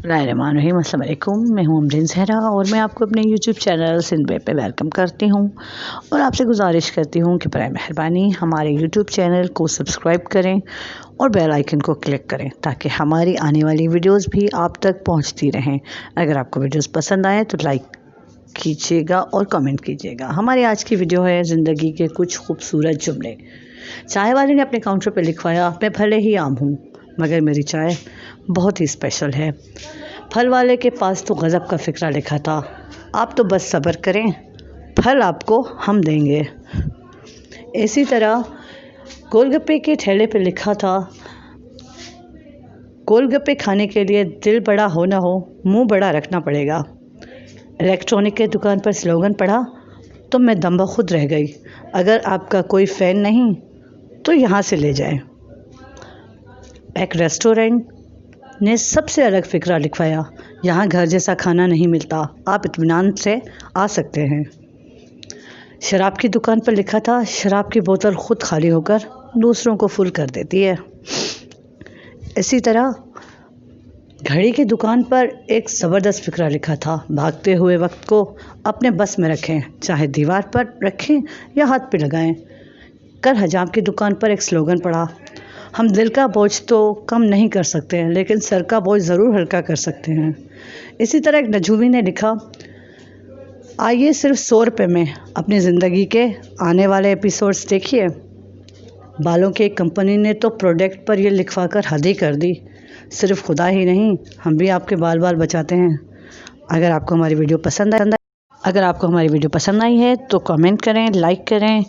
बिस्मिल्लाहिर्रहमानिर्रहीम। अस्सलाम वालेकुम। मैं हूं अमरीन ज़हरा और मैं आपको अपने यूट्यूब चैनल सिंध वेब पे वेलकम करती हूं और आपसे गुजारिश करती हूं कि बराए मेहरबानी हमारे यूट्यूब चैनल को सब्सक्राइब करें और बेल आइकन को क्लिक करें ताकि हमारी आने वाली वीडियोस भी आप तक पहुंचती रहें। अगर आपको वीडियोस पसंद आए तो लाइक कीजिएगा और कमेंट कीजिएगा। हमारी आज की वीडियो है ज़िंदगी के कुछ खूबसूरत जुमले। चाय वाले ने अपने काउंटर पर लिखवाया, मैं भले ही आम हूँ मगर मेरी चाय बहुत ही स्पेशल है। फल वाले के पास तो गज़ब का फ़िक्रा लिखा था, आप तो बस सब्र करें, फल आपको हम देंगे। इसी तरह गोलगप्पे के ठेले पे लिखा था, गोलगप्पे खाने के लिए दिल बड़ा हो ना हो, मुंह बड़ा रखना पड़ेगा। इलेक्ट्रॉनिक के दुकान पर स्लोगन पढ़ा तो मैं दम बखुद रह गई, अगर आपका कोई फ़ैन नहीं तो यहाँ से ले जाए। एक रेस्टोरेंट ने सबसे अलग फ़िक्रा लिखवाया, यहाँ घर जैसा खाना नहीं मिलता, आप इत्मीनान से आ सकते हैं। शराब की दुकान पर लिखा था, शराब की बोतल ख़ुद खाली होकर दूसरों को फुल कर देती है। इसी तरह घड़ी की दुकान पर एक ज़बरदस्त फ़िक्रा लिखा था, भागते हुए वक्त को अपने बस में रखें, चाहे दीवार पर रखें या हाथ पे लगाएं। कल हजाम की दुकान पर एक स्लोगन पढ़ा, हम दिल का बोझ तो कम नहीं कर सकते हैं लेकिन सर का बोझ ज़रूर हल्का कर सकते हैं। इसी तरह एक नजूमी ने लिखा, आइए सिर्फ 100 रुपये में अपनी ज़िंदगी के आने वाले एपिसोड्स देखिए। बालों की एक कंपनी ने तो प्रोडक्ट पर यह लिखवा कर हद ही कर दी, सिर्फ खुदा ही नहीं हम भी आपके बाल बचाते हैं। अगर आपको हमारी वीडियो पसंद आई है तो कमेंट करें, लाइक करें।